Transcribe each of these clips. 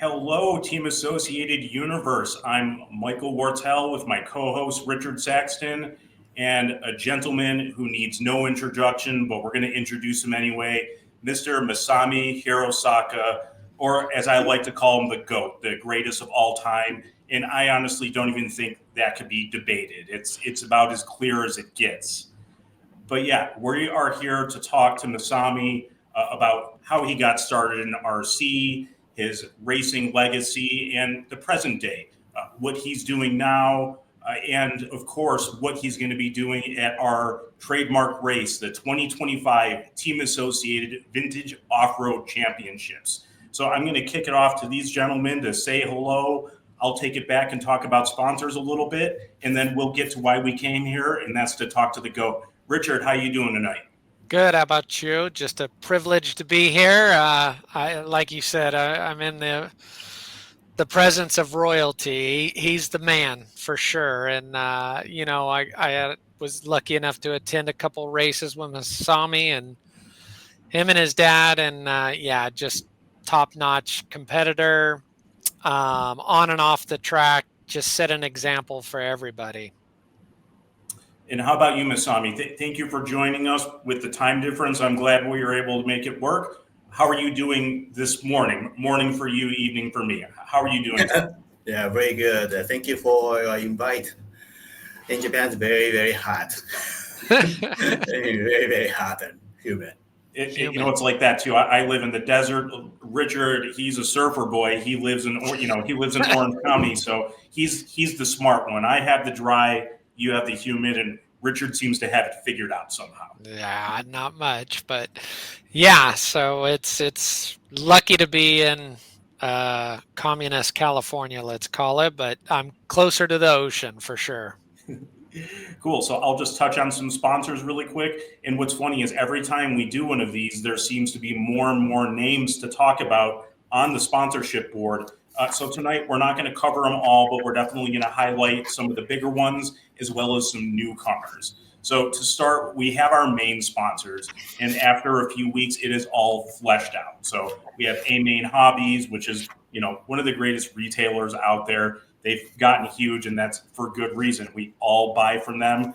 Hello, Team Associated Universe. I'm Michael Wartell with my co-host Richard Saxton and a gentleman who needs no introduction, but we're going to introduce him anyway, Mr. Masami Hirosaka, or as I like to call him, the GOAT, the greatest of all time. And I honestly don't even think that could be debated. It's about as clear as it gets. But yeah, we are here to talk to Masami about how he got started in RC, his racing legacy, and the present day, what he's doing now, and of course, what he's going to be doing at our trademark race, the 2025 Team Associated Vintage Off-Road Championships. So I'm going to kick it off to these gentlemen to say hello. I'll take it back and talk about sponsors a little bit, and then we'll get to why we came here, and that's to talk to the GOAT. Richard, how you doing tonight? Good. How about you? Just a privilege to be here. Like you said, I'm in the presence of royalty. He's the man for sure. And I was lucky enough to attend a couple races with Masami and him and his dad. And just top notch competitor, on and off the track. Just set an example for everybody. And how about you, Masami? Thank you for joining us with the time difference. I'm glad we were able to make it work. How are you doing this morning? Morning for you, evening for me. How are you doing? Yeah, very good. Thank you for your invite. In Japan, it's very, very hot. Very hot and humid. It's like that too. I live in the desert. Richard, he's a surfer boy. He lives in Orange County, so he's the smart one. I have the dry, you have the humid, and Richard seems to have it figured out somehow. Yeah, not much, but yeah. So it's lucky to be in communist California, let's call it, but I'm closer to the ocean for sure. Cool. So I'll just touch on some sponsors really quick. And what's funny is every time we do one of these, there seems to be more and more names to talk about on the sponsorship board. So tonight we're not going to cover them all, but we're definitely going to highlight some of the bigger ones as well as some newcomers. So to start, we have our main sponsors, and after a few weeks, it is all fleshed out. So we have A Main Hobbies, which is one of the greatest retailers out there. They've gotten huge, and that's for good reason. We all buy from them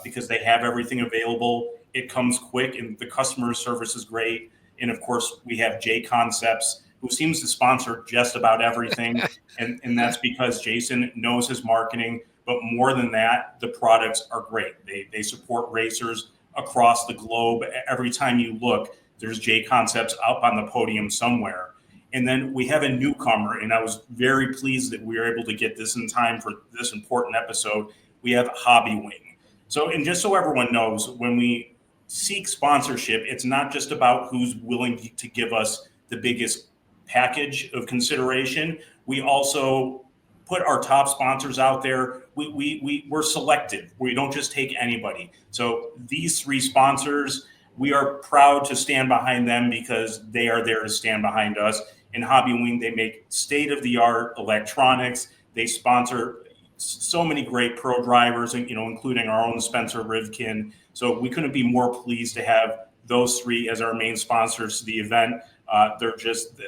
because they have everything available. It comes quick, and the customer service is great. And of course, we have J Concepts, who seems to sponsor just about everything. and that's because Jason knows his marketing. But more than that, the products are great. They support racers across the globe. Every time you look, there's J Concepts up on the podium somewhere. And then we have a newcomer, and I was very pleased that we were able to get this in time for this important episode. We have Hobby Wing. So, and just so everyone knows, when we seek sponsorship, it's not just about who's willing to give us the biggest package of consideration. We also put our top sponsors out there. We're selective. We don't just take anybody. So these three sponsors, we are proud to stand behind them because they are there to stand behind us. In Hobby Wing, they make state-of-the-art electronics. They sponsor so many great pro drivers, including our own Spencer Rivkin. So we couldn't be more pleased to have those three as our main sponsors to the event.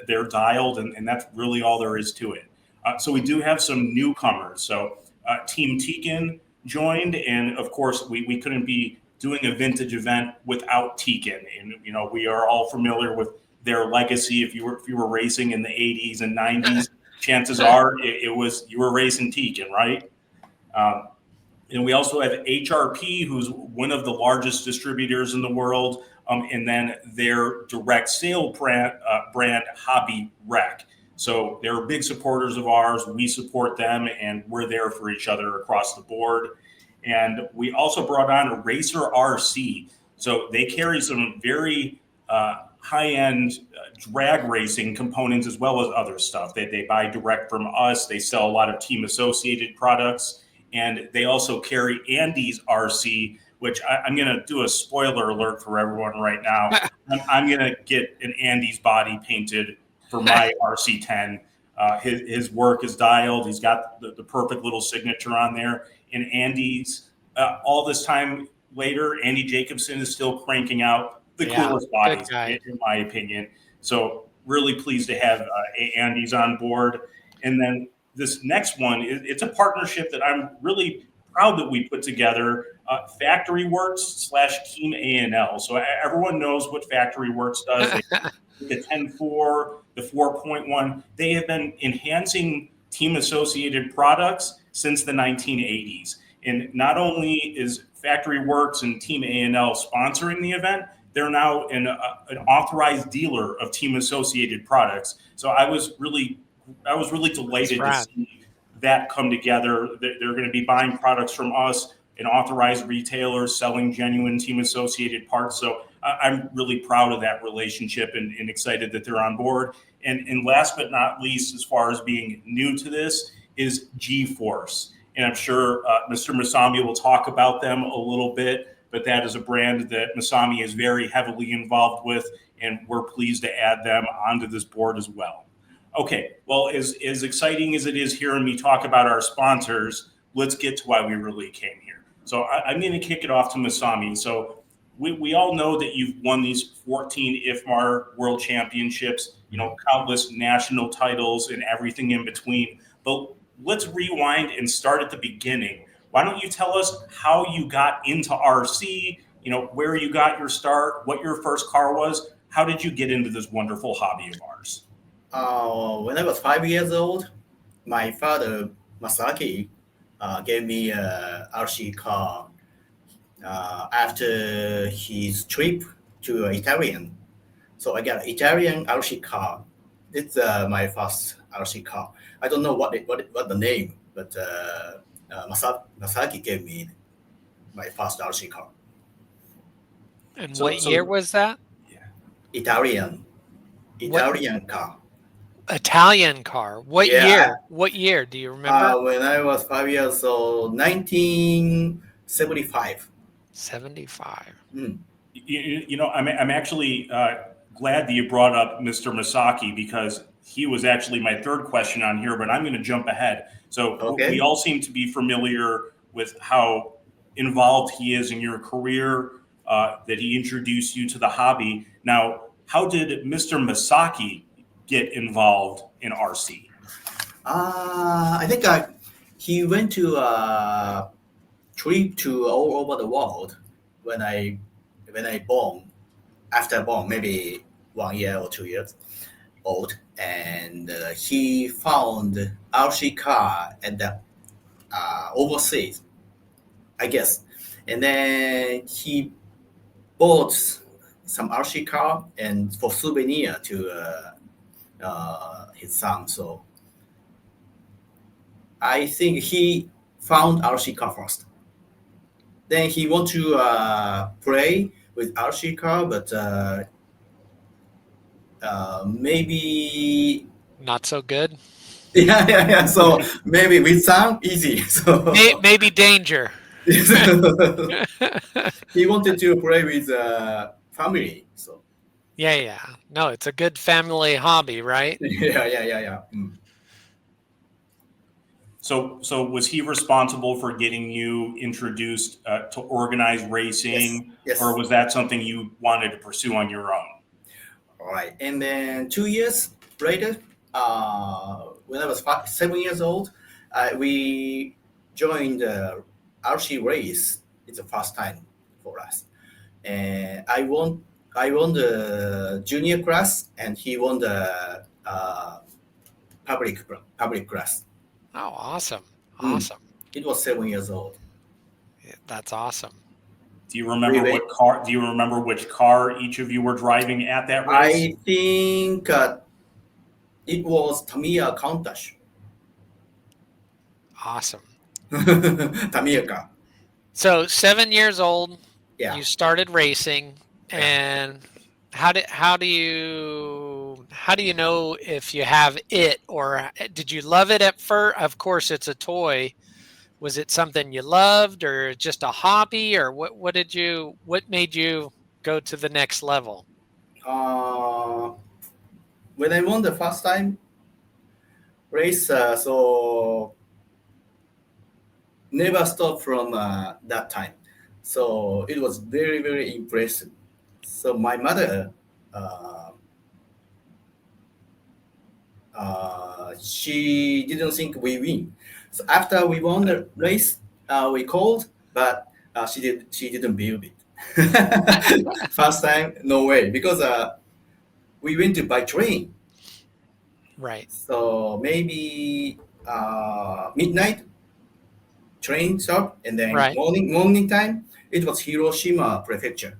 They're dialed, and that's really all there is to it. So we do have some newcomers. So Team Tekin joined, and of course, we couldn't be doing a vintage event without Tekin. And we are all familiar with their legacy. If you were racing in the 80s and 90s, chances are you were racing Tekin, right? And we also have HRP, who's one of the largest distributors in the world, and then their direct sale brand Hobby Rec. So they're big supporters of ours. We support them, and we're there for each other across the board. And we also brought on Racer RC. So they carry some very high-end drag racing components as well as other stuff. They buy direct from us. They sell a lot of Team Associated products. And they also carry Andy's RC, which I'm going to do a spoiler alert for everyone right now. I'm going to get an Andy's body painted for my RC10. His work is dialed. He's got the perfect little signature on there. And Andy's, all this time later, Andy Jacobson is still cranking out the coolest bodies, in my opinion. So really pleased to have Andy's on board. And then this next one, it's a partnership that I'm really proud that we put together, Factory Works / Team A&L. So everyone knows what Factory Works does. They the 10.4, the 4.1, they have been enhancing team associated products since the 1980s. And not only is Factory Works and Team A&L sponsoring the event, they're now an authorized dealer of team associated products. So I was really delighted to see that come together. They're going to be buying products from us and authorized retailers selling genuine team associated parts. So I'm really proud of that relationship and excited that they're on board. And last but not least, as far as being new to this, is G-Force. And I'm sure Mr. Masami will talk about them a little bit, but that is a brand that Masami is very heavily involved with, and we're pleased to add them onto this board as well. Okay, well, as exciting as it is hearing me talk about our sponsors, let's get to why we really came here. So I'm going to kick it off to Masami. So we all know that you've won these 14 IFMAR World Championships, countless national titles and everything in between. But let's rewind and start at the beginning. Why don't you tell us how you got into RC, where you got your start, what your first car was? How did you get into this wonderful hobby of ours? When I was 5 years old, my father, Masaaki, gave me a RC car after his trip to Italian. So I got an Italian RC car. It's my first RC car. I don't know what the name, but Masaaki gave me my first RC car. And what year was that? Italian car. Italian car. What year? What year? Do you remember? When I was 5 years old, 1975. 75. Mm. I'm actually glad that you brought up Mr. Masaaki, because he was actually my third question on here, but I'm going to jump ahead. So we all seem to be familiar with how involved he is in your career, that he introduced you to the hobby. Now, how did Mr. Masaaki get involved in RC? I think he went to a trip to all over the world when I born, after born, maybe 1 year or 2 years old, and he found RC car at the overseas, I guess, and then he bought some RC car and for souvenir to his son. So I think he found RC car first. Then he want to play with RC car, but maybe not so good. Yeah. So maybe with son, easy. So maybe danger. He wanted to play with family. So yeah. No, it's a good family hobby, right? Yeah. Mm. So was he responsible for getting you introduced to organized racing? Yes. Or was that something you wanted to pursue on your own? All right. And then 2 years later, when I was 7 years old, we joined the RC race. It's the first time for us. And I won the junior class, and he won the public class. Oh, awesome. It was 7 years old. Yeah, that's awesome. Do you remember what car? Do you remember which car each of you were driving at that race? I think it was Tamiya Countach. Awesome. Tamiya car. So 7 years old, Yeah. you started racing, and how do you know if you have it, or did you love it at first? Of course, it's a toy. Was it something you loved, or just a hobby, or what made you go to the next level? When I won the first time race, so never stopped from that time. So it was very, very impressive. So my mother she didn't think we win. So after we won the race, we called, but she didn't believe it. First time, no way, because we went to by train. Right. So maybe midnight train stop, and then Right. morning time. It was Hiroshima Prefecture.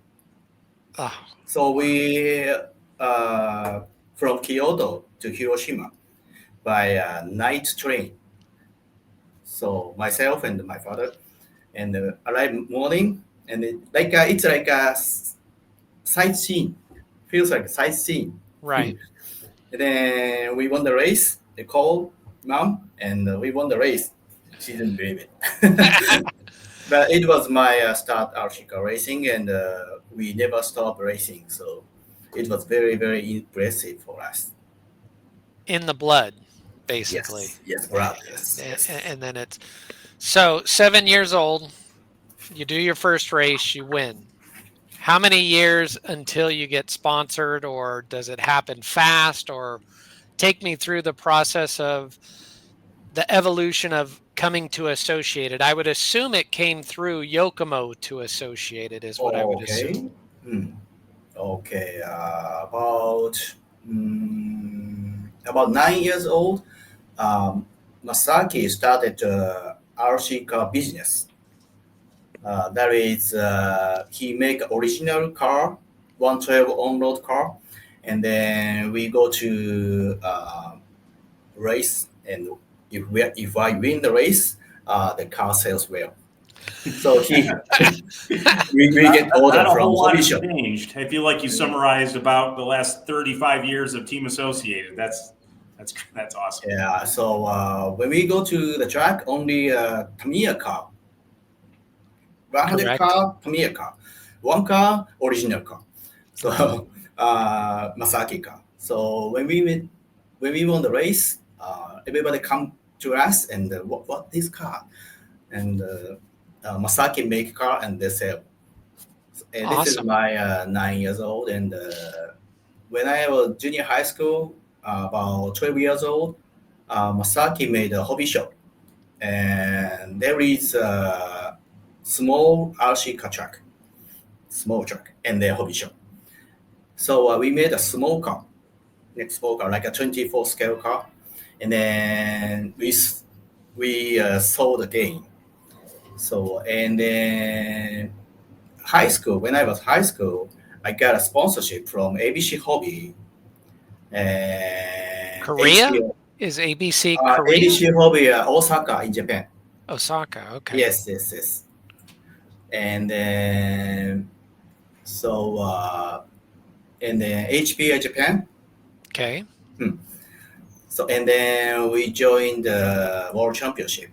Oh, So we from Kyoto to Hiroshima by night train. So myself and my father and arrived morning, and it's like a sightseeing. Feels like a sightseeing. right. And then we won the race. They called mom, and we won the race. She didn't believe it. But it was my start Archika racing, and we never stopped racing. So it was very, very impressive for us. In the blood, basically. Yes, yes, Brad. Yes, yes. And then it's so 7 years old, you do your first race, you win. How many years until you get sponsored, or does it happen fast? Or take me through the process of the evolution of coming to Associated. I would assume it came through Yokomo to Associated, is what I would assume. Okay. Hmm. Okay. About 9 years old, Masaaki started RC car business. That is, he make original car, 112 on-road car, and then we go to race, and if I win the race, the car sells well. So we get order Not a from whole lot hobby has shop. changed. I feel like you summarized about the last 35 years of Team Associated. That's awesome. Yeah. So when we go to the track, only Tamiya car, 100 Correct. car, Tamiya car, one car, original car. So Masaki car. So when we won the race, everybody come to us and what this car, and Masaki make car and they sell. And this is Awesome. my 9 years old, and when I was junior high school, about 12 years old, Masaki made a hobby shop, and there is a small RC car track, small truck, and their hobby shop. So we made a small car, like a 24 scale car, and then we sold again. So and then high school, when I was high school, I got a sponsorship from ABC Hobby and Korea? HBO, Is ABC Korea? ABC Hobby Osaka in Japan. Osaka. Okay. Yes, yes, yes. And then so and then HBO Japan. Okay. So and then we joined the World Championship.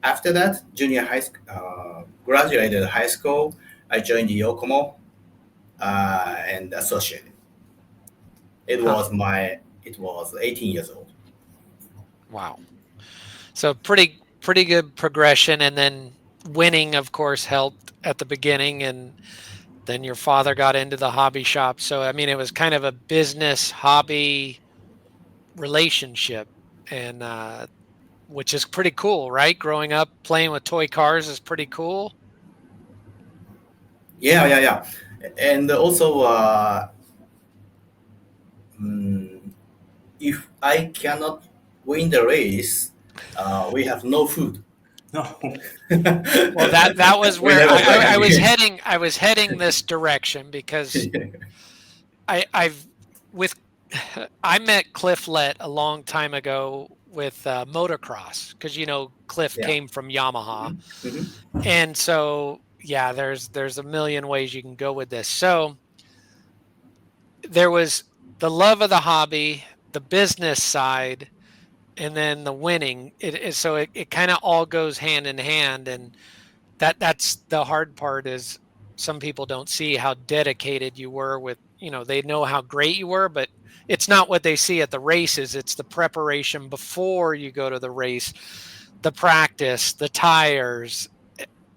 After that, junior high school, graduated high school. I joined the Yokomo and associated. It Huh. was 18 years old. Wow. So pretty good progression, and then winning, of course, helped at the beginning, and then your father got into the hobby shop. So I mean, it was kind of a business hobby relationship, and which is pretty cool, right? Growing up playing with toy cars is pretty cool. Yeah. And also, mm, if I cannot win the race, we have no food. No. Well, that was We where never I was play. heading. I was heading this direction because I've with I met Cliff Lett a long time ago with motocross, because Cliff Yeah. came from Yamaha, Mhm. and so yeah, there's a million ways you can go with this. So there was the love of the hobby, the business side, and then the winning. It kind of all goes hand in hand, and that's the hard part. Is some people don't see how dedicated you were with, they know how great you were, but it's not what they see at the races. It's the preparation before you go to the race, the practice, the tires,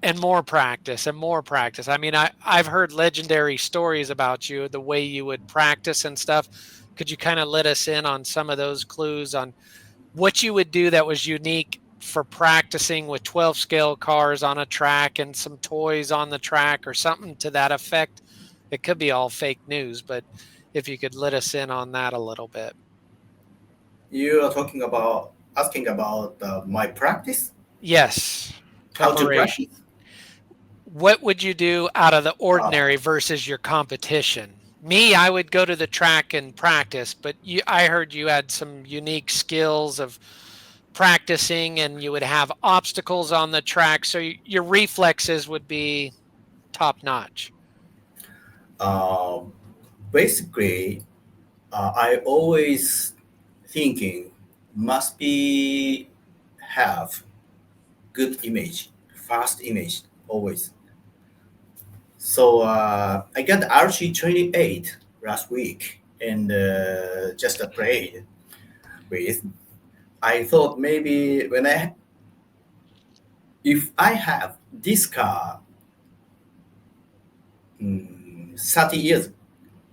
and more practice and more practice. I mean, I've heard legendary stories about you, the way you would practice and stuff. Could you kind of let us in on some of those clues on what you would do that was unique for practicing with 12 scale cars on a track and some toys on the track or something to that effect? It could be all fake news, but if you could let us in on that a little bit. You are asking about my practice, Yes. how to Preparation. practice. What would you do out of the Uh, ordinary versus your competition? Me, I would go to the track and practice, but I heard you had some unique skills of practicing and you would have obstacles on the track. So your reflexes would be top notch. um, Basically, I always thinking must be have good image, fast image always. So I got RC28 last week and just played with. I thought maybe if I have this car 30 years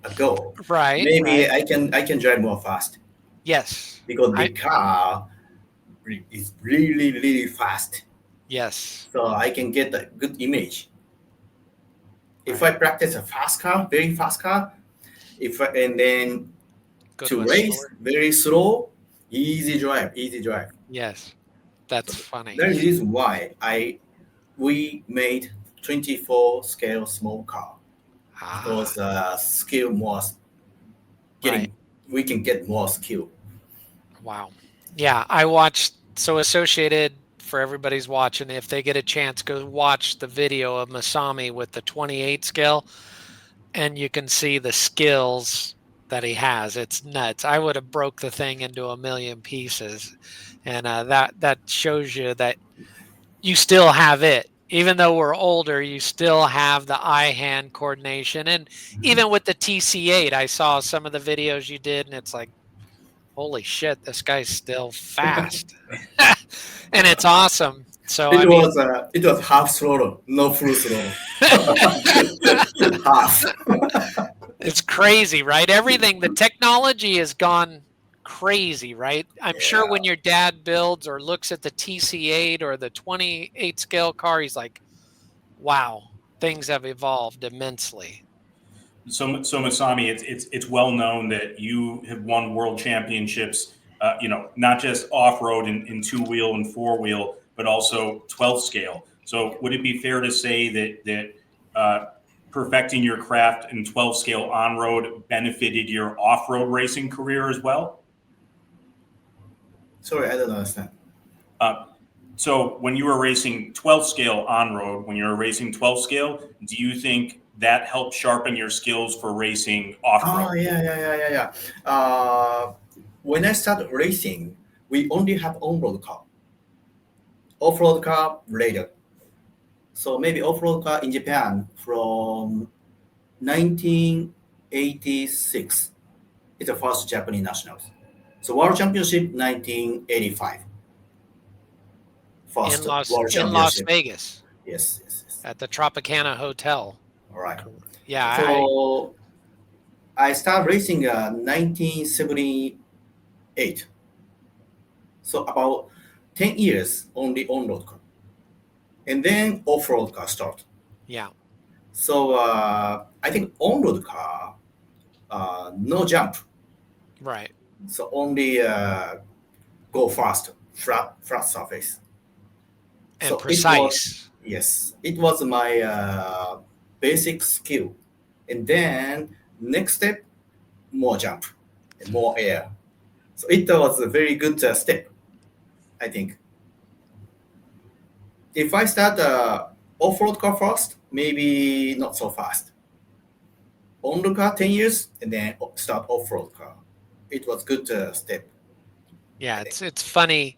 ago, Right, maybe right. I can drive more fast Yes. because the I car is really really fast. yes. So I can get a good image. If Right. I practice a fast car, very fast car, and then Go to to a race slower. very slow, easy drive, easy drive. Yes. That's So funny. that is why we made 24 scale small car Ah, because skill more right. getting we can get more skill. Wow. Yeah, I watched so Associated for everybody's watching. If they get a chance, go watch the video of Masami with the 28 scale and you can see the skills that he has. It's nuts. I would have broke the thing into a million pieces. And that shows you that you still have it. Even though we're older, you still have the eye-hand coordination. And Mhm. even with the TC8, I saw some of the videos you did, and it's like, holy shit, this guy's still fast. And it's awesome. So I mean, It was half throttle, no full throttle. Half. it's crazy, right? Everything, the technology has gone crazy, right? I'm sure when Yeah. your dad builds or looks at the TC8 or the 28 scale car, he's like, wow, things have evolved immensely. So Masami, it's well known that you have won world championships. Not just off road in two wheel and four wheel, but also 12 scale. So would it be fair to say that perfecting your craft in 12 scale on road benefited your off road racing career as well? Sorry, I don't understand. Uh, so when you were racing 12 scale on road, when you were racing 12 scale, do you think that helped sharpen your skills for racing off road? Oh yeah. When I started racing, we only have on-road car. Off-road car later. So maybe off-road car in Japan from 1986 is the first Japanese nationals. So World Championship 1985, In first Las World in Las Championship. Vegas Yes. at the Tropicana Hotel. All right. Yeah, So I started racing 1978. So about 10 years only on-road car. And then off-road car start. yeah, So I think on-road car, no jump. right. So only go fast, flat surface. And So it was, precise. yes, it was my basic skill. And then next step, more jump, and more air. So it was a very good step, I think. If I start off-road car first, maybe not so fast. On-road car 10 years, and then start off-road car. It was good step, I Yeah, think. it's funny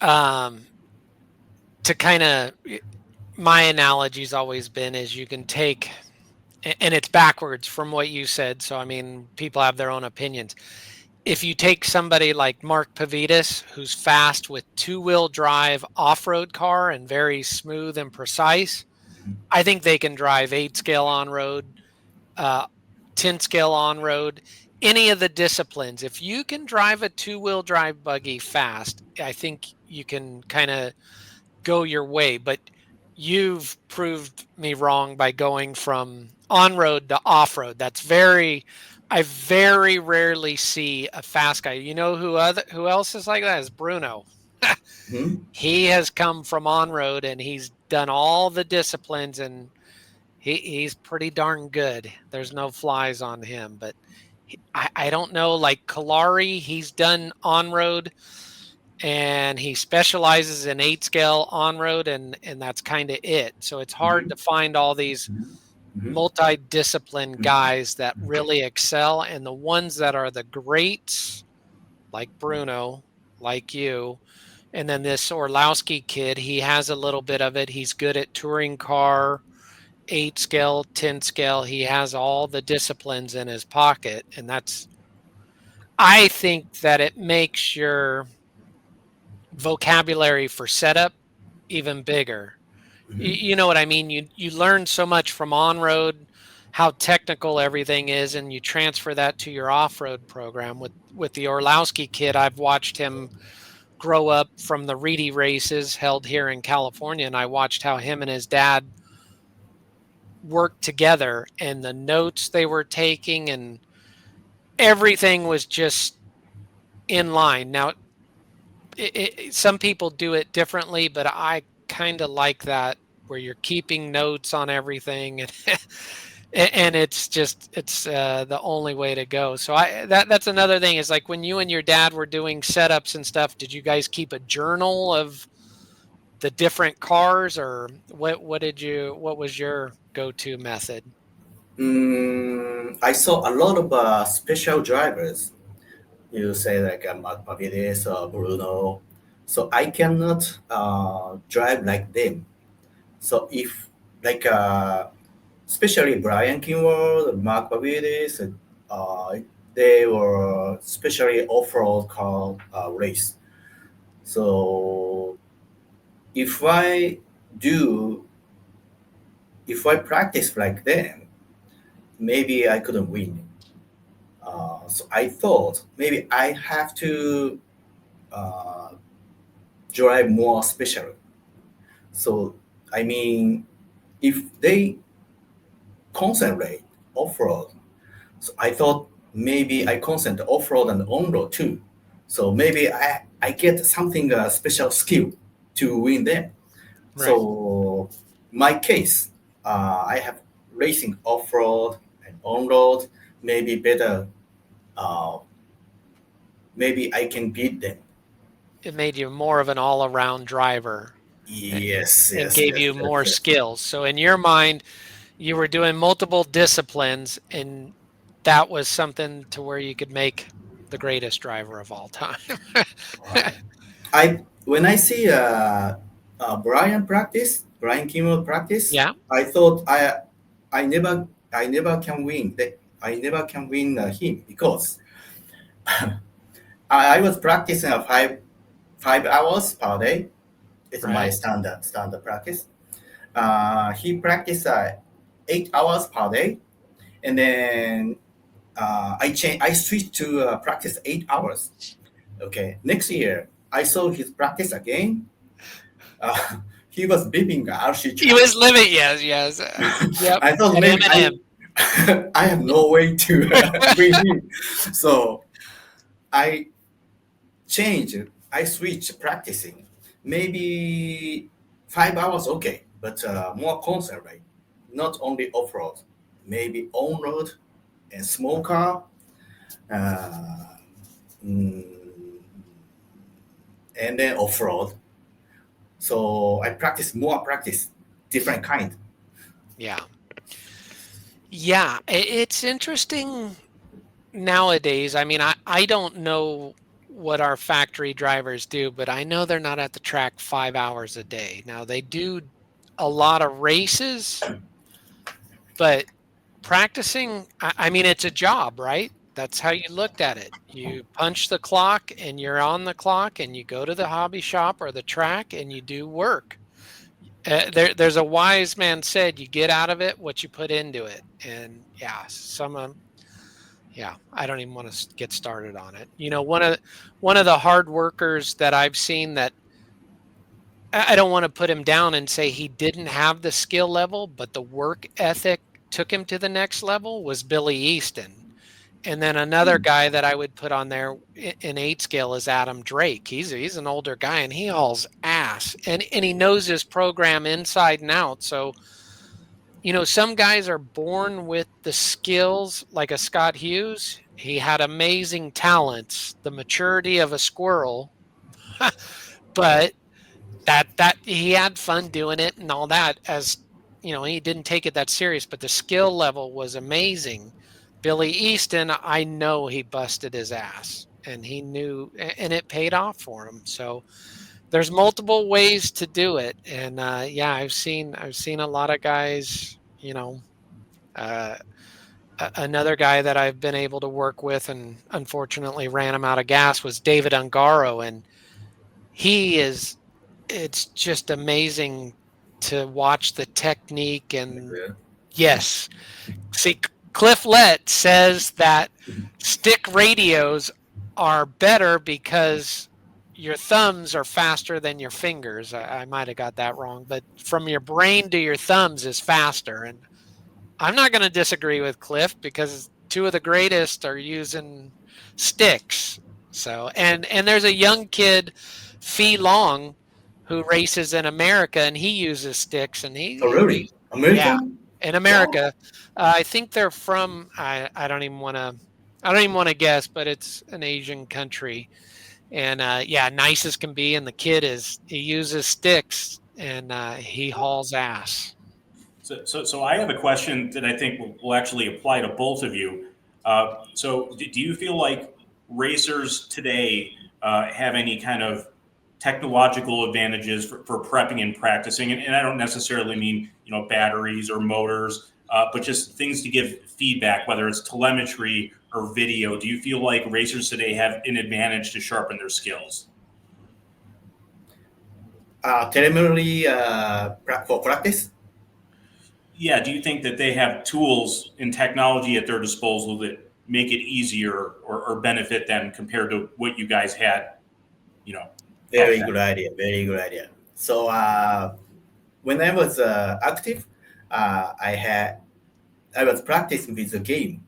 um, to kind of my analogy's always been is you can take and it's backwards from what you said. So I mean, people have their own opinions. If you take somebody like Mark Pavidis, who's fast with two-wheel drive off-road car and very smooth and precise, Mhm. I think they can drive 8 scale on road, uh, 10 scale on road, any of the disciplines. If you can drive a 2-wheel drive buggy fast, I think you can kind of go your way. But you've proved me wrong by going from on road to off road. I very rarely see a fast guy. You know who else is like that is Bruno. Hmm. He has come from on road and he's done all the disciplines, and he's pretty darn good. There's no flies on him, but I don't know, like Kalari, he's done on road and he specializes in 8 scale on road, and that's kind of it. So it's hard Hmm. to find all these Hmm. multi-discipline guys that really excel, and the ones that are the greats, like Bruno, like you. And then this Orlowski kid, he has a little bit of it. He's good at touring car, 8 scale, 10 scale. He has all the disciplines in his pocket. And I think that it makes your vocabulary for setup even bigger. You know what I mean? You learn so much from on-road, how technical everything is, and you transfer that to your off-road program. With the Orlowski kid, I've watched him grow up from the Reedy races held here in California, and I watched how him and his dad worked together and the notes they were taking, and everything was just in line. Now, some people do it differently, but I kind of like that where you're keeping notes on everything, and and it's the only way to go. So that's another thing is like when you and your dad were doing setups and stuff, did you guys keep a journal of the different cars, or what was your go-to method? I saw a lot of special drivers. You say like Mark Pavides or Bruno. So I cannot drive like them. So if like especially Brian Kinward, Mark Pavides, uh, they were especially off-road car race. So if I do, if I practice like them, maybe I couldn't win. So I thought maybe I have to uh, drive more special. So I mean, if they concentrate off-road, so I thought maybe I concentrate off-road and on-road too. So maybe I get something special skill to win them. Right. So my case, I have racing off-road and on-road, maybe better. Uh, maybe I can beat them. It made you more of an all-around driver Yes, and yes, gave yes, you yes, more yes. skills. So in your mind, you were doing multiple disciplines, and that was something to where you could make the greatest driver of all time. Wow. I when I see Brian Kimmel practice, Yeah, I thought I never can win. I never can win him because I was practicing 5 hours per day. It's my right. standard practice. He practiced 8 hours per day, and then I switched to practice 8 hours. Okay, next year I saw his practice again. Uh, he was beeping the RC He track. was living, yes, yes. Yep, I thought at maybe M&M. I have no way to win him. So I changed. I switched practicing. Maybe 5 hours, okay, but more concentrate. Not only off road, maybe on road and small car. Uh, mm, and then off road. So I practice, different kind. Yeah. Yeah, it's interesting nowadays. I mean, I don't know what our factory drivers do, but I know they're not at the track 5 hours a day. Now, they do a lot of races, but practicing, I mean, it's a job, right? That's how you looked at it. You punch the clock and you're on the clock, and you go to the hobby shop or the track and you do work. There's a wise man said, you get out of it what you put into it. And yeah, Yeah, I don't even want to get started on it. You know, one of the hard workers that I've seen that I don't want to put him down and say he didn't have the skill level, but the work ethic took him to the next level was Billy Easton. And then another Mm. guy that I would put on there in 8 scale is Adam Drake. He's an older guy and he hauls ass and he knows his program inside and out. So, you know, some guys are born with the skills like a Scott Hughes. He had amazing talents, the maturity of a squirrel, but that he had fun doing it and all that, as you know, he didn't take it that serious, but the skill level was amazing. Billy Easton, I know he busted his ass and he knew, and it paid off for him. So there's multiple ways to do it. And yeah, I've seen a lot of guys, you know, uh, another guy that I've been able to work with and unfortunately ran him out of gas was David Ungaro. And he is, it's just amazing to watch the technique. And Yeah. yes, see, Cliff Lett says that stick radios are better because your thumbs are faster than your fingers. I might have got that wrong, but from your brain to your thumbs is faster. And I'm not going to disagree with Cliff because two of the greatest are using sticks. So, and there's a young kid, Fee Long, who races in America, and he uses sticks, and Oh, really? yeah, America? in Wow. America. I think they're from, I don't even want to, I don't even want to guess, but it's an Asian country. And yeah, nice as can be. And the kid he uses sticks and he hauls ass. So I have a question that I think will actually apply to both of you. So do you feel like racers today have any kind of technological advantages for prepping and practicing? And I don't necessarily mean, you know, batteries or motors, but just things to give feedback, whether it's telemetry or video. Do you feel like racers today have an advantage to sharpen their skills? Telemetry for practice? Yeah, do you think that they have tools and technology at their disposal that make it easier or benefit them compared to what you guys had, you know? Very Okay. good idea. Very good idea. So when I was active, I was practicing with the game,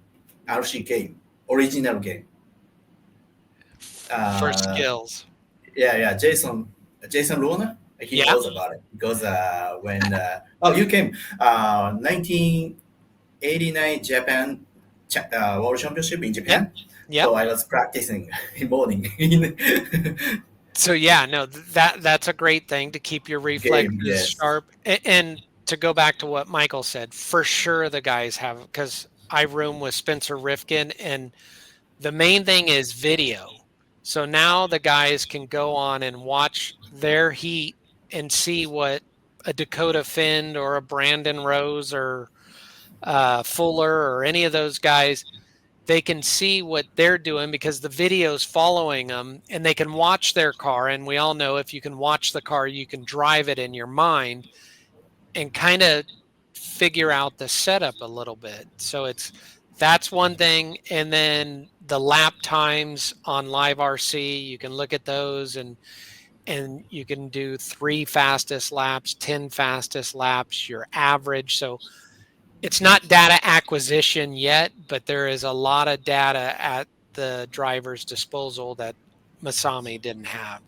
RC game, original game. For Uh, skills. yeah, Jason Luna, he Yeah. knows about it because when you came 1989 Japan World Championship in Yep. Japan. Yep. So I was practicing in morning So yeah, no, that's a great thing to keep your game. reflexes Yes. sharp. And to go back to what Michael said, for sure the guys have, because I room with Spencer Rifkin, and the main thing is video. So now the guys can go on and watch their heat and see what a Dakota Finn or a Brandon Rose or Fuller or any of those guys, they can see what they're doing because the video's following them, and they can watch their car. And we all know if you can watch the car, you can drive it in your mind and kind of figure out the setup a little bit. So that's one thing. And then the lap times on live RC, you can look at those, and you can do 3 fastest laps, 10 fastest laps, your average. So it's not data acquisition yet, but there is a lot of data at the driver's disposal that Masami didn't have.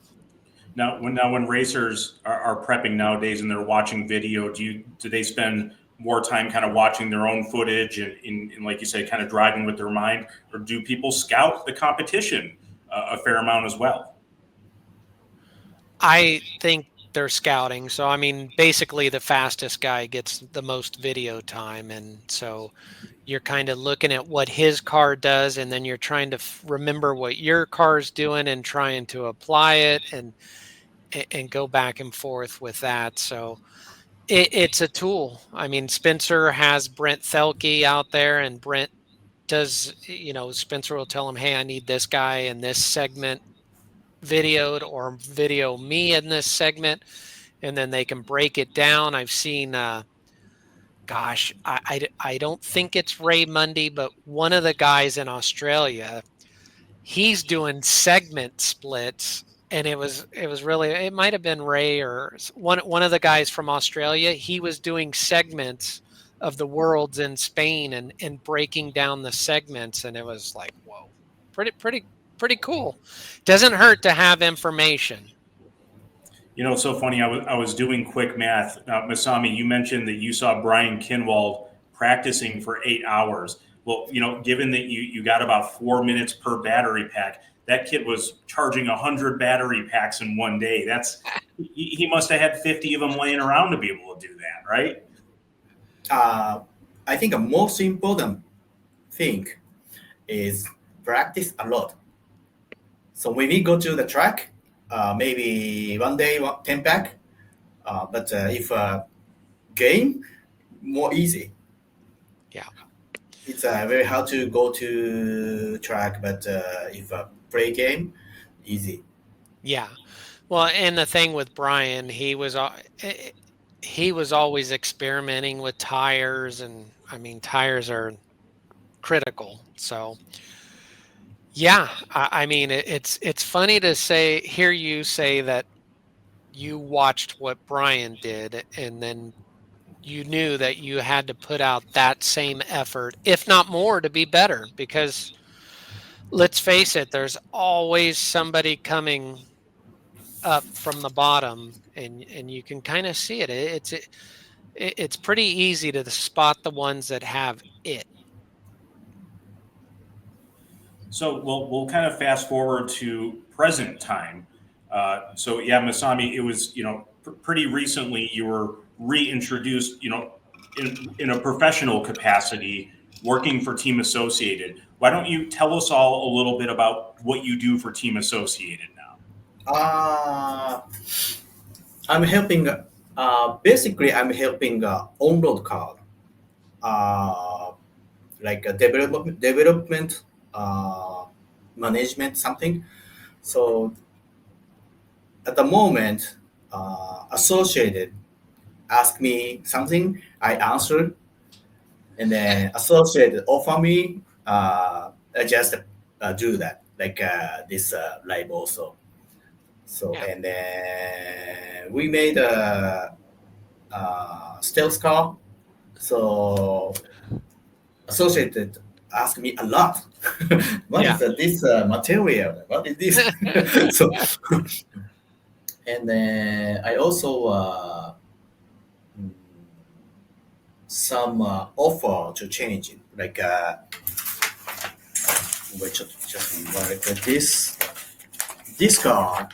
Now when racers are prepping nowadays and they're watching video, do they spend more time kind of watching their own footage and like you say, kind of driving with their mind, or do people scout the competition a fair amount as well? I think they're scouting. So, I mean, basically the fastest guy gets the most video time. And so you're kind of looking at what his car does, and then you're trying to remember what your car's doing and trying to apply it and go back and forth with that. So it's a tool. I mean, Spencer has Brent Thelke out there, and Brent does, you know, Spencer will tell him, hey, I need this guy in this segment videoed, or video me in this segment, and then they can break it down. I've seen gosh, I don't think it's Ray Mundy, but one of the guys in Australia, he's doing segment splits, and it was really, it might have been Ray or one of the guys from Australia. He was doing segments of the worlds in Spain and breaking down the segments, and it was like, whoa, pretty cool. Doesn't hurt to have information. It's so funny. I was doing quick math. Masami, you mentioned that you saw Brian Kinwald practicing for 8 hours. Well, given that you got about 4 minutes per battery pack, that kid was charging 100 battery packs in one day. He must have had 50 of them laying around to be able to do that, right? I think the most important thing is practice a lot. So when we go to the track, maybe one day 10 pack, but if game, more easy. Yeah. It's very hard to go to track, but if play game, easy. Yeah. Well, and the thing with Brian, he was always experimenting with tires, and I mean, tires are critical. So yeah, I mean, it's funny to hear you say that you watched what Brian did, and then you knew that you had to put out that same effort, if not more, to be better. Because let's face it, there's always somebody coming up from the bottom, and you can kind of see it. It's pretty easy to spot the ones that have it. So we'll kind of fast forward to present time. So yeah, Masami, it was pretty recently you were reintroduced in a professional capacity working for Team Associated. Why don't you tell us all a little bit about what you do for Team Associated now? I'm helping. Basically, I'm helping on-road car, like a development, management, something. So at the moment, associated ask me something, I answer, and then associated offer me, I just do that, like this live also. So Yeah. and then we made a, stealth car. So associated asked me a lot. What is this material? What is this? So and then I also some offer to change it, like wait, just like this car,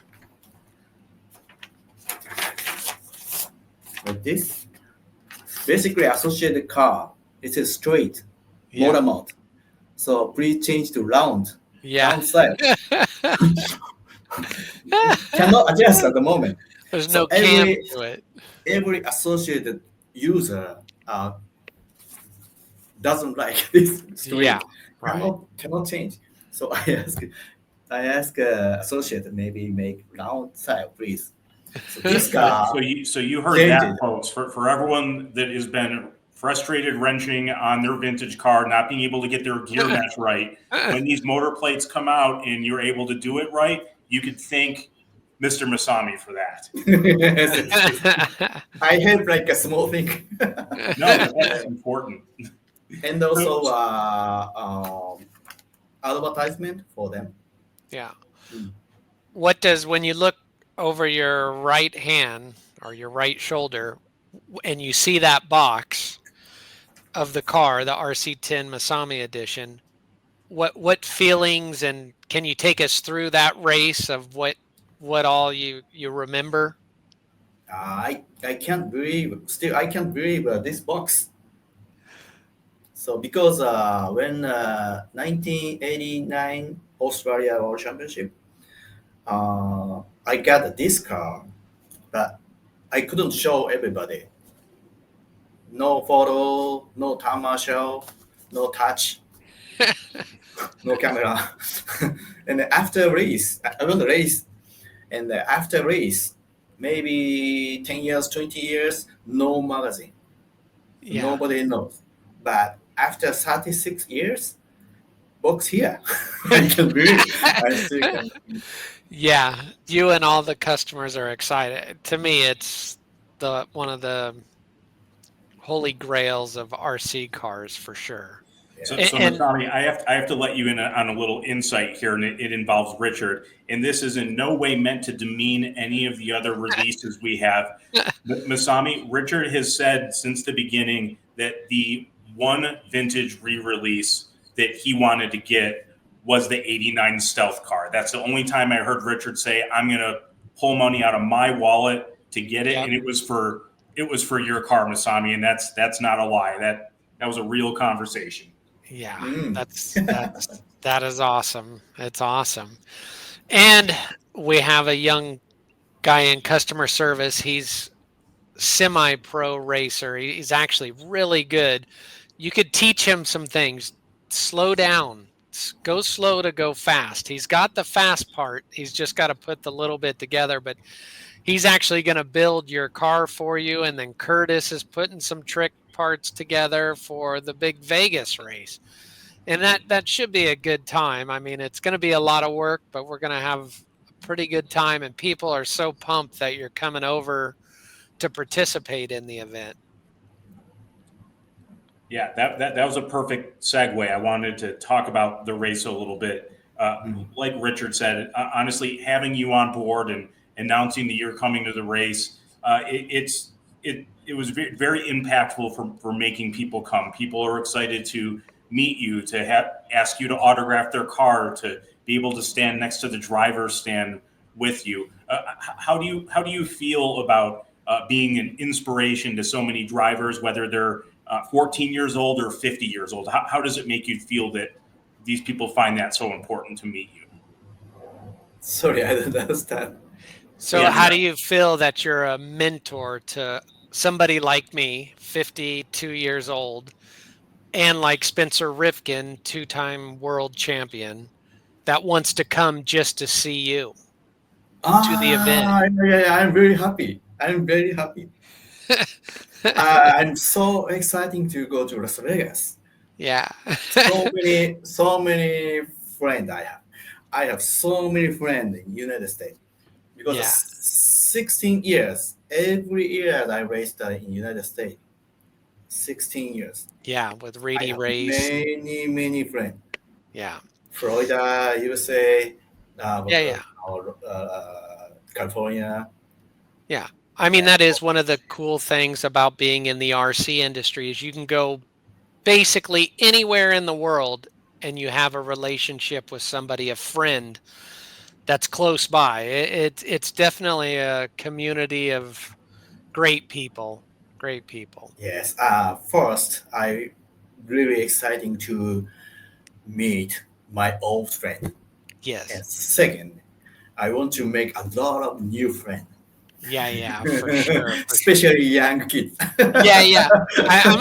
like this. Basically, associated car. It's a straight motor mount. So please change to round. Yeah. Round side. Cannot adjust at the moment. There's So no cam to it. Every associated user doesn't like this straight. Yeah, right. Cannot change. So I ask associate maybe make round side, please. So this car. So you heard that, folks. For everyone that has been frustrated wrenching on their vintage car, not being able to get their gear mesh right, when these motor plates come out and you're able to do it right, you could thank Mr. Masami for that. I have like a small thing. No, that's important. And also advertisement for them. Yeah. When you look over your right hand or your right shoulder and you see that box of the car, the RC10 Masami edition, what feelings, and can you take us through that race of what all you remember? I can't believe this box. So because when 1989 Australia World Championship, I got this car, but I couldn't show everybody. No photo, no time marshal, no touch, no camera. And after race, I won the race. And after race, maybe 10 years, 20 years, no magazine. Yeah. Nobody knows. But after 36 years, box here. I can really, I still can. Yeah, you and all the customers are excited. To me, it's the one of the holy grails of RC cars for sure. So, Yes. so And Masami, I have to let you in on a little insight here, and it involves Richard. And this is in no way meant to demean any of the other releases we have. Masami, Richard has said since the beginning that the one vintage re-release that he wanted to get was the '89 Stealth car. That's the only time I heard Richard say, "I'm going to pull money out of my wallet to get it," yep, and it was for your car, Masami, and that's not a lie. That was a real conversation. yeah, Mm. that is awesome. It's awesome. And we have a young guy in customer service. He's semi-pro racer. He's actually really good. You could teach him some things. Slow down. Go slow to go fast. He's got the fast part. He's just got to put the little bit together, but he's actually going to build your car for you, and then Curtis is putting some trick parts together for the big Vegas race. And that should be a good time. I mean, it's going to be a lot of work, but we're going to have a pretty good time, and people are so pumped that you're coming over to participate in the event. Yeah, that was a perfect segue. I wanted to talk about the race a little bit. Like Richard said, honestly, having you on board and announcing that you're coming to the race, it was very impactful for making people come. People are excited to meet you, to ask you to autograph their car, to be able to stand next to the driver's stand with you. How do you feel about being an inspiration to so many drivers, whether they're 14 years old or 50 years old? How does it make you feel that these people find that so important to meet you? Sorry, I don't understand. So, Yeah. how do you feel that you're a mentor to somebody like me, 52 years old, and like Spencer Rifkin, two-time world champion, that wants to come just to see you to the event? Yeah, I'm very happy. I'm very happy. I'm so exciting to go to Las Vegas. Yeah. So many friends I have. I have so many friends in United States because of Yeah. 16 years. Every year I raced in United States. 16 years. Yeah, with I Reedy have Race. many friends. Yeah. Florida, USA, Yeah. California. Yeah. I mean, that is one of the cool things about being in the RC industry is you can go basically anywhere in the world and you have a relationship with somebody, a friend that's close by. It's definitely a community of great people. Great people. Yes. First, I really exciting to meet my old friend. Yes. And second, I want to make a lot of new friends, Yeah, for sure. especially young kids. Yeah. I'm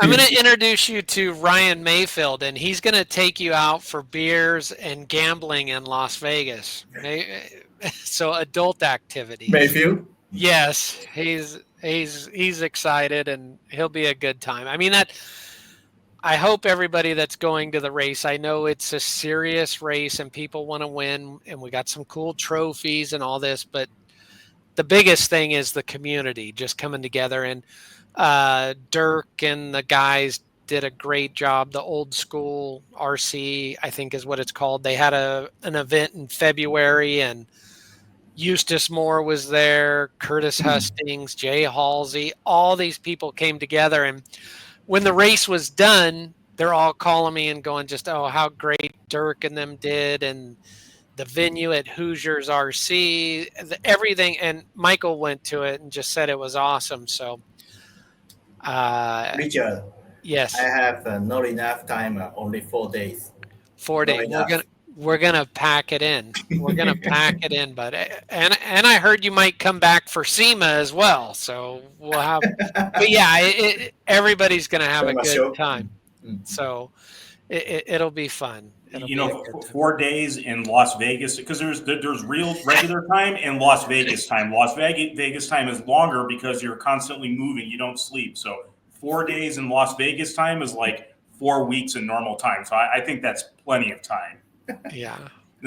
gonna introduce you to Ryan Mayfield, and he's gonna take you out for beers and gambling in Las Vegas. So adult activities. Mayfield. Yes, he's excited, and he'll be a good time. I mean that. I hope everybody that's going to the race. I know it's a serious race, and people want to win, and we got some cool trophies and all this, but the biggest thing is the community just coming together. And Dirk and the guys did a great job. The old school RC, I think is what it's called. They had an event in February, and Eustace Moore was there, Curtis Hustings, Jay Halsey, all these people came together. And when the race was done, they're all calling me and going just, oh, how great Dirk and them did. And the venue at Hoosiers RC, everything. And Michael went to it and just said it was awesome. So, Richard, yes, I have not enough time. Only 4 days. 4 days. Not enough. We're gonna pack it in. We're gonna pack it in, but and I heard you might come back for SEMA as well. So we'll have, but yeah, everybody's gonna have a good time. So it'll be fun. It'll be a good time. 4 days in Las Vegas, because there's real regular time and Las Vegas time. Vegas time is longer because you're constantly moving. You don't sleep. So 4 days in Las Vegas time is like 4 weeks in normal time. So I think that's plenty of time. Yeah.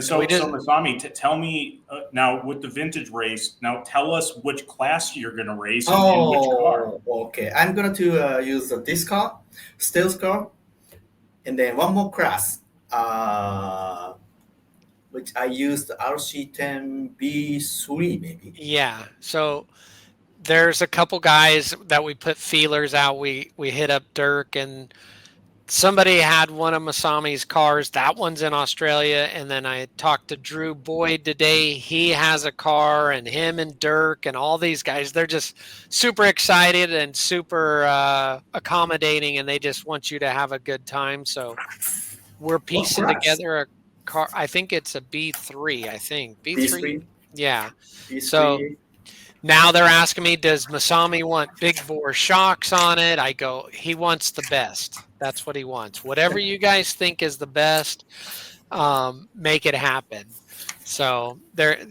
So We did- Masami, tell me now with the vintage race. Now tell us which class you're going to race and which car. Okay. I'm going to use this car, Stealth car, and then one more class, which I used RC10B3 maybe. Yeah. So there's a couple guys that we put feelers out. We hit up Dirk, and somebody had one of Masami's cars. That one's in Australia. And then I talked to Drew Boyd today. He has a car, and him and Dirk and all these guys, they're just super excited and super accommodating, and they just want you to have a good time. So we're piecing together a car. I think it's a B3, I think. B3? Yeah. B3. So now they're asking me, does Masami want big bore shocks on it? I go, he wants the best. That's what he wants. Whatever you guys think is the best, make it happen. So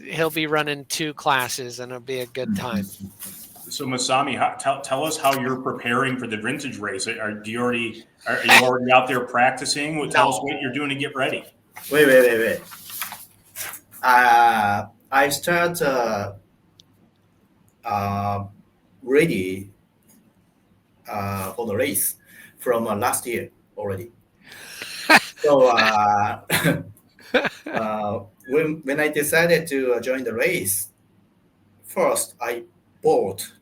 he'll be running 2 classes, and it'll be a good time. So Masami, tell us how you're preparing for the vintage race. Are you already out there practicing? Tell us what you're doing to get ready. Wait. I start ready for the race from last year already. So when I decided to join the race, first I bought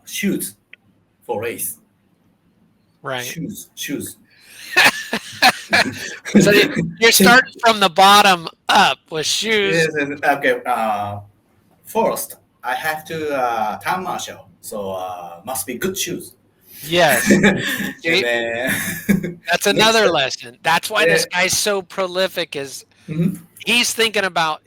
shoes for race. Right. Shoes. So you're starting from the bottom up with shoes. Yes, okay. First, I have to time marshal, so must be good shoes. Yes. And then, That's another lesson. That's why this guy's so prolific, is he's thinking about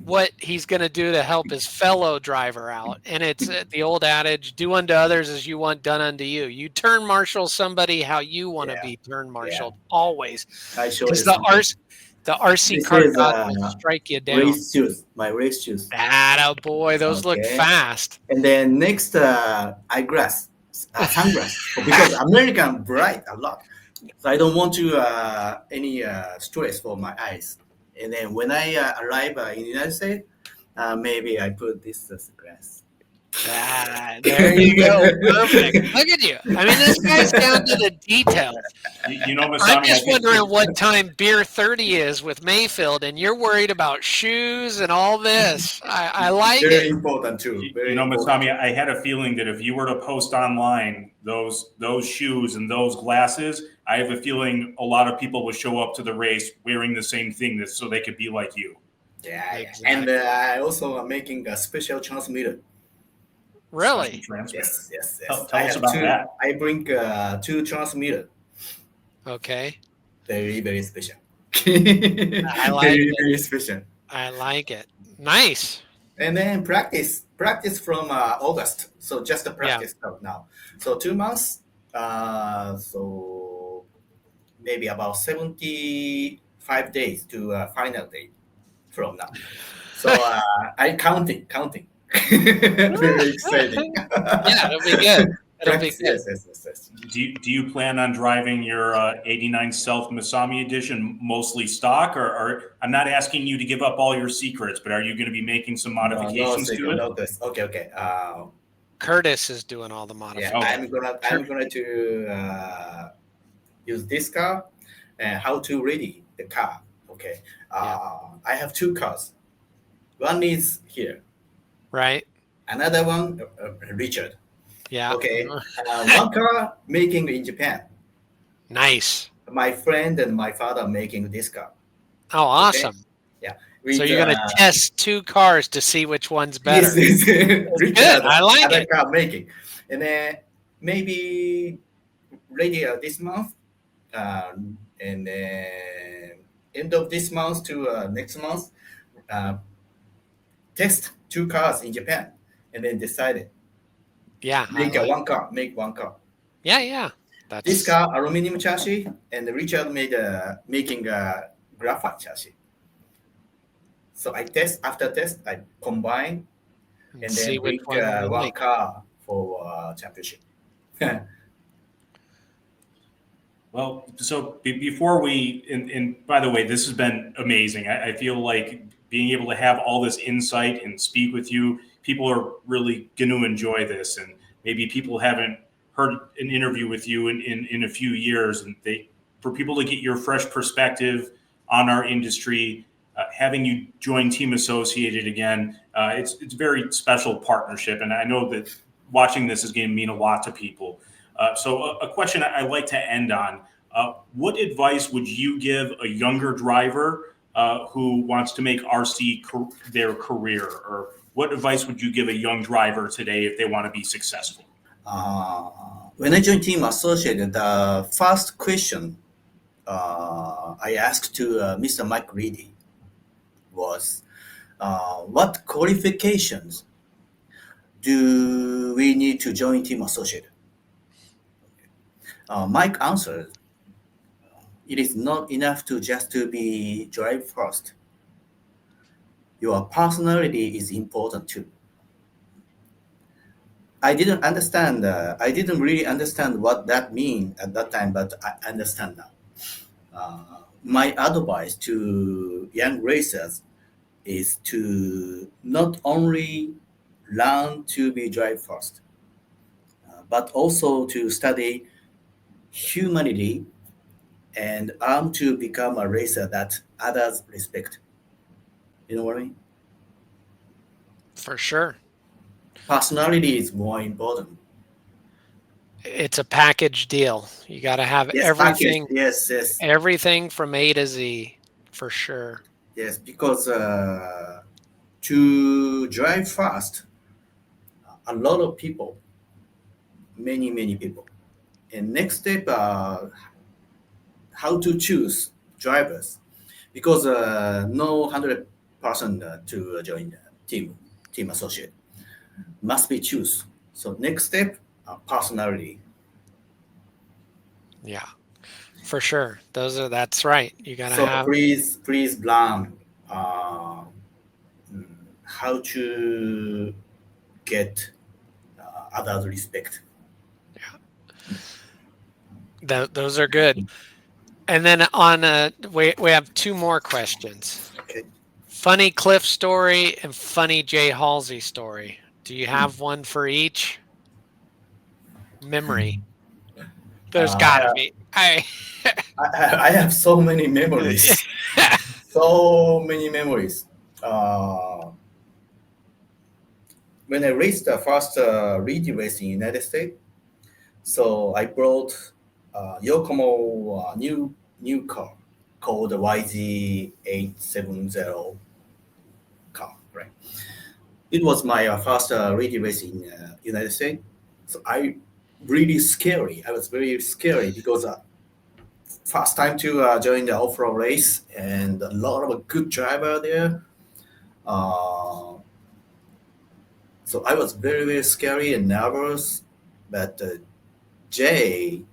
what he's going to do to help his fellow driver out. And it's the old adage, do unto others as you want done unto you. You turn marshal somebody how you want to be turn marshaled, always. Because the RC car god will strike you down. Race shoes, my race shoes. Oh boy, those look fast. And then next, eyeglass, sunglass, because American bright a lot, so I don't want to any stress for my eyes. And then when I arrive in the United States, maybe I put this glass. There you go. Perfect. Look at you. I mean, this guy's down to the details. You know, Masami, I'm just wondering what time beer 30 is with Mayfield, and you're worried about shoes and all this. I like it. Very important too. Masami, I had a feeling that if you were to post online those shoes and those glasses, I have a feeling a lot of people would show up to the race wearing the same thing, so they could be like you. Yeah, exactly. And I also am making a special transmitter. Really? Yes. Tell us about that. I bring 2 transmitters. Okay. Very, very special. I like it. Very special. I like it. Nice. And then practice from August. So just a practice now. So 2 months. So maybe about 75 days to final date from now. So I counting. Very exciting. Yeah, it'll be good. It'll be good. Yes. Do you plan on driving your 89 Stealth Masami edition mostly stock, or I'm not asking you to give up all your secrets, but are you going to be making some modifications to it? Okay. Curtis is doing all the modifications. Yeah, I'm gonna to use this car and how to ready the car. Okay. I have 2 cars. One is here. Right. Another one, Richard. Yeah. Okay. One car making in Japan. Nice. My friend and my father making this car. Oh, awesome. Okay? Yeah. So you're going to test 2 cars to see which one's better. Yes. Richard, good. I like it. Car making. And then maybe ready this month. And then end of this month to next month, test 2 cars in Japan, and then decided. Yeah. Make one car. Yeah. This car aluminum chassis, and Richard making a graphite chassis. So after test, I combine and then see make which one one car for championship. Well, so before we, and by the way, this has been amazing. I feel like being able to have all this insight and speak with you, people are really going to enjoy this. And maybe people haven't heard an interview with you in a few years. And for people to get your fresh perspective on our industry, having you join Team Associated again, it's a very special partnership. And I know that watching this is going to mean a lot to people. So a question I like to end on, what advice would you give a younger driver who wants to make RC their career? Or what advice would you give a young driver today if they want to be successful? When I joined Team Associated, the first question I asked to Mr. Mike Reedy was, what qualifications do we need to join Team Associated? Mike answered, it is not enough to just to be drive first. Your personality is important too. I didn't understand. I didn't really understand what that means at that time, but I understand now. My advice to young racers is to not only learn to be drive first, but also to study humanity and arm to become a racer that others respect. You know what I mean? For sure. Personality is more important. It's a package deal. You got to have Yes, everything, package. Yes, yes, everything from A to Z, for sure. yes. Because to drive fast, a lot of people, many people. And next step, how to choose drivers, because no 100% to join team associate must be choose. So next step, personality. Yeah, for sure. That's right. You got to So have. please learn how to get others respect. Those are good. And then we have two more questions. Okay. Funny Cliff story and funny Jay Halsey story. Do you have one for each? Memory. There's got to be. I have so many memories. So many memories. When I raced the first Reedy race in United States, so I brought Yokomo new car called the YZ870 car. Right. It was my first Reedy race in United States. So I was very scary because first time to join the off-road race and a lot of good driver there. So I was very scary and nervous, but Jay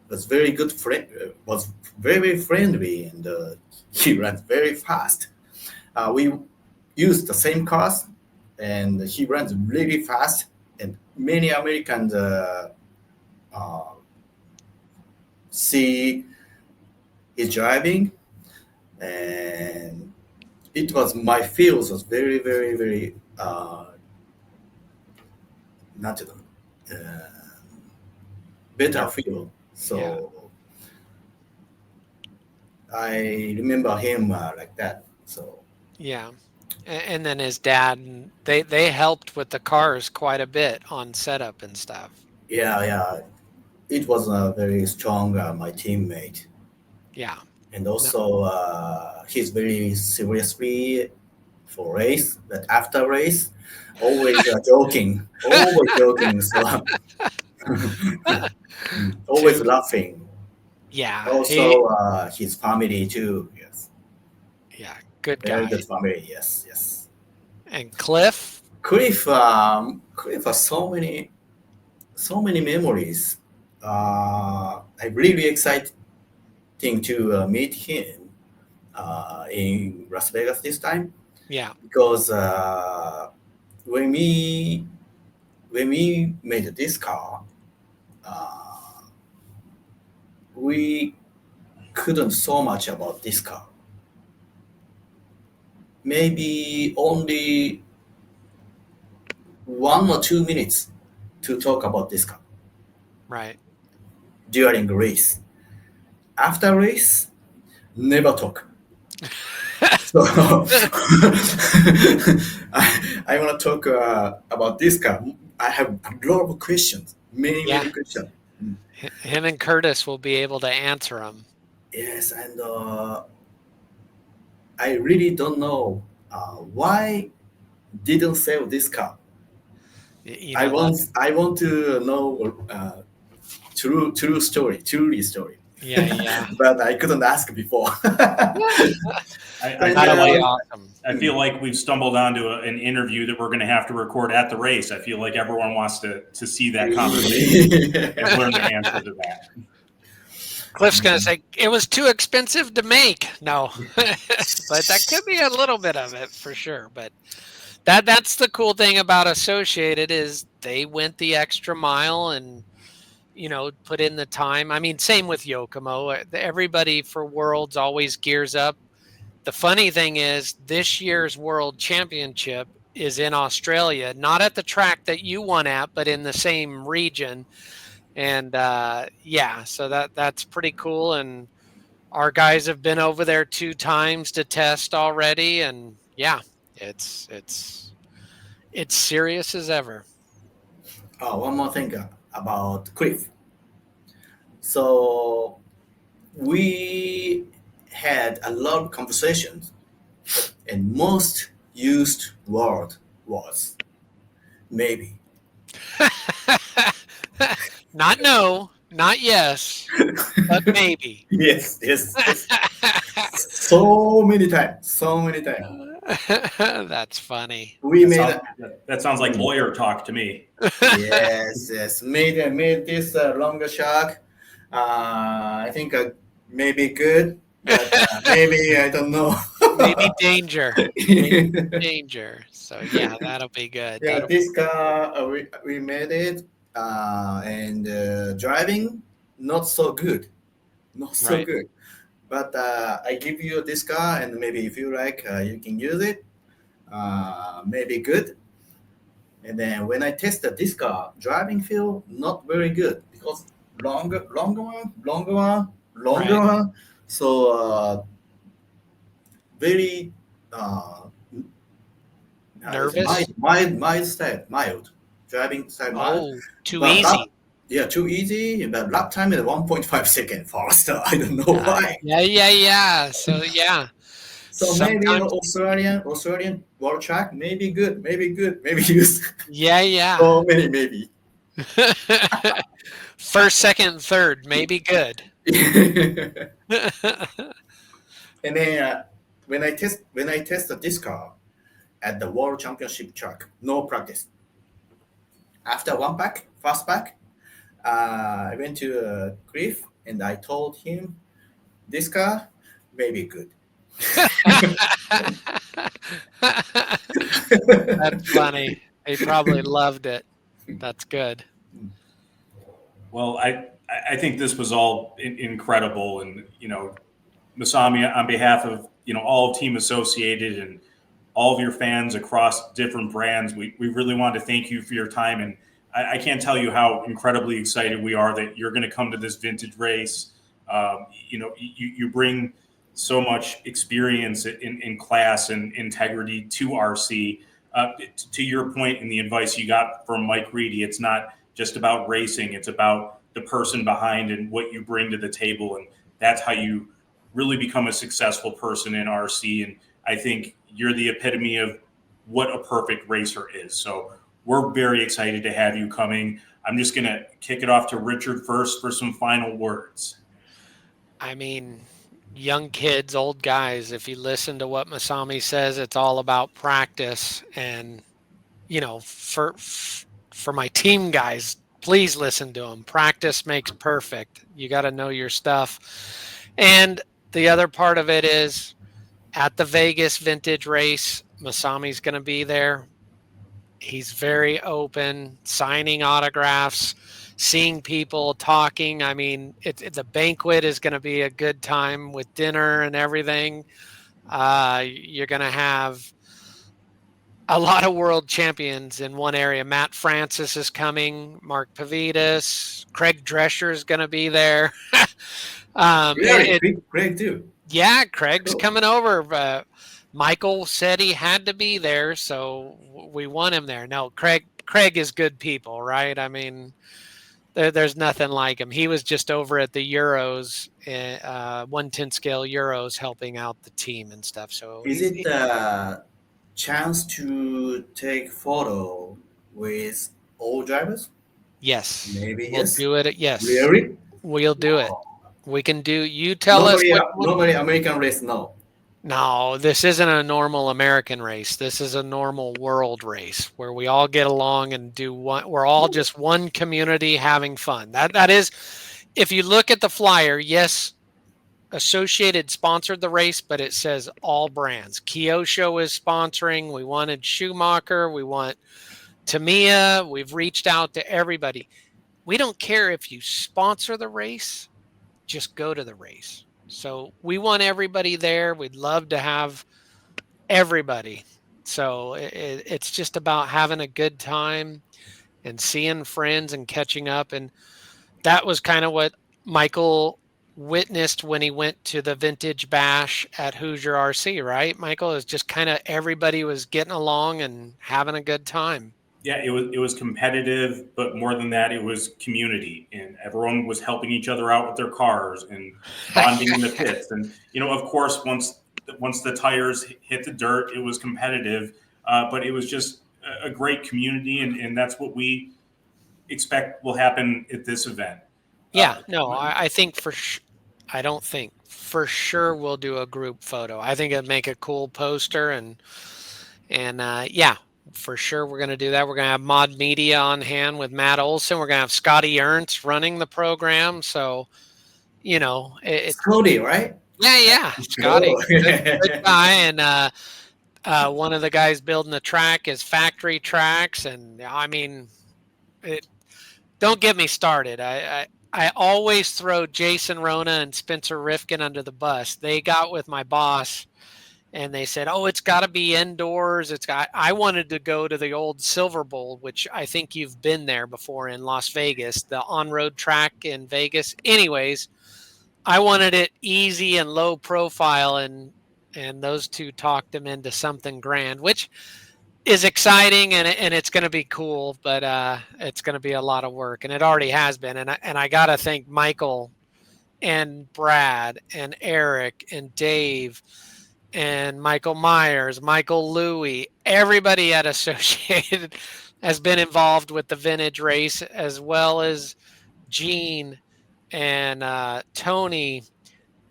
was very good friend, was very friendly, and he ran very fast. We used the same cars, and he runs really fast. And many Americans see his driving, and it was my field was very natural, better field. So I remember him like that. So Yeah. And then his dad, they helped with the cars quite a bit on setup and stuff. yeah, it was very strong. My teammate. Yeah. And also he's very seriously for race, but after race, always joking, always joking, so always laughing. Yeah. Also, his family too. Yes, Yeah. Good very guy. good family. Yes. And Cliff. Cliff has so many memories. I'm really excited to meet him in Las Vegas this time. Yeah. Because when we when we made this car, we couldn't so much about this car. Maybe only 1 or 2 minutes to talk about this car Right. during the race. After race, never talk. So I want to talk about this car. I have a lot of questions, many Yeah. questions. Him and Curtis will be able to answer them. Yes, and I really don't know why didn't sell this car. You know, I want to know true story, truly story. yeah. But I couldn't ask before. I And, feel That'll be like awesome. I feel like we've stumbled onto an interview that we're going to have to record at the race. I feel like everyone wants to see that conversation and learn the answer to that. Cliff's gonna say it was too expensive to make. No, but that could be a little bit of it for sure. But that's the cool thing about Associated is they went the extra mile and put in the time. I mean, same with Yokomo. Everybody for Worlds always gears up. The funny thing is this year's World Championship is in Australia, not at the track that you won at, but in the same region. And so that's pretty cool. And our guys have been over there 2 times to test already, and yeah, it's serious as ever. one more thing about Cliff. So we had a lot of conversations, and most used word was maybe. Not no, not yes, but maybe. Yes. So many times, so many times. That's funny. We made That sounds like lawyer talk to me. yes, made this longer shark. I think maybe good, but maybe I don't know. Maybe danger. Maybe danger. So yeah, that'll be good. Yeah, this car we made it, and driving not so good, not so Right. good. But I give you this car, and maybe if you like, you can use it. Maybe good. And then when I tested this car, driving feel not very good because longer Right. one. So very Nervous. mild driving style mild. Oh, too But easy. too easy. But lap time is 1.5 second faster. I don't know why. Yeah. So yeah. So maybe Sometimes. Australian world track maybe good, maybe use Yeah. so many maybe. First, second, third, maybe good. And then when I tested this car at the World Championship track, no practice. After first pack, I went to Cliff and I told him this car may be good. That's funny. He probably loved it. That's good. Well, I think this was all incredible, and Masami, on behalf of all of Team Associated and all of your fans across different brands, we really want to thank you for your time, and I can't tell you how incredibly excited we are that you're going to come to this vintage race. You bring so much experience in class and integrity to RC. To your point and the advice you got from Mike Reedy, it's not just about racing. It's about the person behind and what you bring to the table. And that's how you really become a successful person in RC. And I think you're the epitome of what a perfect racer is. So we're very excited to have you coming. I'm just going to kick it off to Richard first for some final words. I mean, young kids, old guys, if you listen to what Masami says, it's all about practice. And, for my team guys, please listen to them. Practice makes perfect. You got to know your stuff. And the other part of it is at the Vegas vintage race, Masami's going to be there. He's very open, signing autographs, seeing people, talking. I mean, the banquet is going to be a good time with dinner and everything. You're going to have a lot of world champions in one area. Matt Francis is coming, Mark Pavidis, Craig Drescher is going to be there. Really? Great too. Yeah, Craig's Cool. coming over. Michael said he had to be there, so we want him there. No, Craig is good people, right? I mean, there's nothing like him. He was just over at the Euros, 110 scale Euros, helping out the team and stuff. So Is it a chance to take photo with all drivers? yes, Maybe we'll yes. do it. Yes, Really? we'll do it. Wow. We can do. You tell us Normally, what you want. normally American race, no. No, this isn't a normal American race. This is a normal world race where we all get along and do one. We're all just one community having fun. That is, if you look at the flyer, yes, Associated sponsored the race, but it says all brands. Kyosho is sponsoring. We wanted Schumacher. We want Tamiya. We've reached out to everybody. We don't care if you sponsor the race, just go to the race. So we want everybody there. We'd love to have everybody. So it's just about having a good time and seeing friends and catching up. And that was kind of what Michael witnessed when he went to the vintage bash at Hoosier RC, right? Michael, is just kind of everybody was getting along and having a good time. Yeah, it was competitive, but more than that, it was community, and everyone was helping each other out with their cars and bonding in the pits. And of course, once the tires hit the dirt, it was competitive, but it was just a great community, and that's what we expect will happen at this event. Yeah, no, I think I don't think for sure we'll do a group photo. I think it'd make a cool poster and yeah, for sure we're going to do that. We're going to have Mod Media on hand with Matt Olson. We're going to have Scotty Ernst running the program. So, it's Cody, right? yeah, Scotty, Oh. good guy. And one of the guys building the track is Factory Tracks. And I mean, don't get me started. I always throw Jason Rona and Spencer Rifkin under the bus. They got with my boss and they said, "Oh, it's got to be indoors." I wanted to go to the old Silver Bowl, which I think you've been there before in Las Vegas, the on-road track in Vegas. Anyways, I wanted it easy and low profile, and those two talked them into something grand, which is exciting and it's going to be cool, but it's going to be a lot of work, and it already has been. And I got to thank Michael and Brad and Eric and Dave and Michael Myers, Michael Louie, everybody at Associated has been involved with the vintage race, as well as Gene and Tony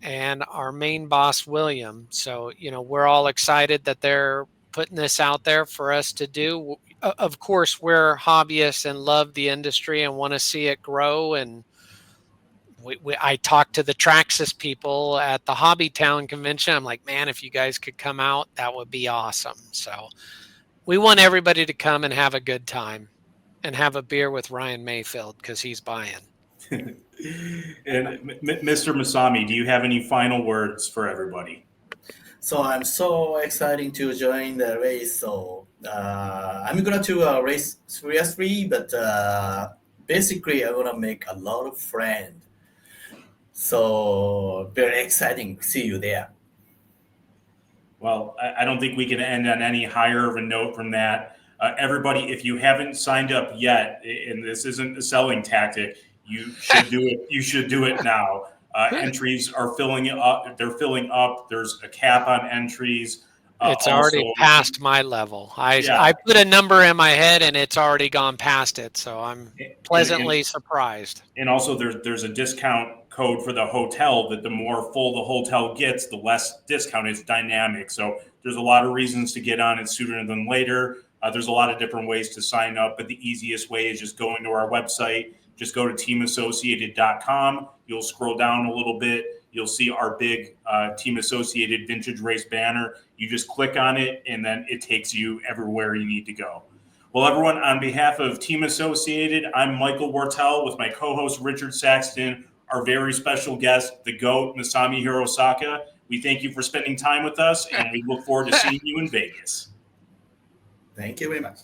and our main boss, William. So, we're all excited that they're putting this out there for us to do. Of course, we're hobbyists and love the industry and want to see it grow. And I talked to the Traxxas people at the Hobby Town convention. I'm like, man, if you guys could come out, that would be awesome. So we want everybody to come and have a good time and have a beer with Ryan Mayfield because he's buying. And Mr. Masami, do you have any final words for everybody? So I'm so excited to join the race. So I'm gonna to race seriously, but basically I wanna make a lot of friends. So very exciting. See you there. Well, I don't think we can end on any higher of a note from that. Everybody, if you haven't signed up yet, and this isn't a selling tactic, you should do it. You should do it now. Entries are filling up. They're filling up. There's a cap on entries. It's already past my level. I put a number in my head and it's already gone past it. So I'm pleasantly surprised. And also there's a discount code for the hotel that the more full the hotel gets, the less discount. It's dynamic. So there's a lot of reasons to get on it sooner than later. There's a lot of different ways to sign up, but the easiest way is just going to our website. Just go to teamassociated.com. You'll scroll down a little bit. You'll see our big Team Associated Vintage Race banner. You just click on it, and then it takes you everywhere you need to go. Well, everyone, on behalf of Team Associated, I'm Michael Wartell with my co-host Richard Saxton, our very special guest, the GOAT, Masami Hirosaka. We thank you for spending time with us, and we look forward to seeing you in Vegas. Thank you very much.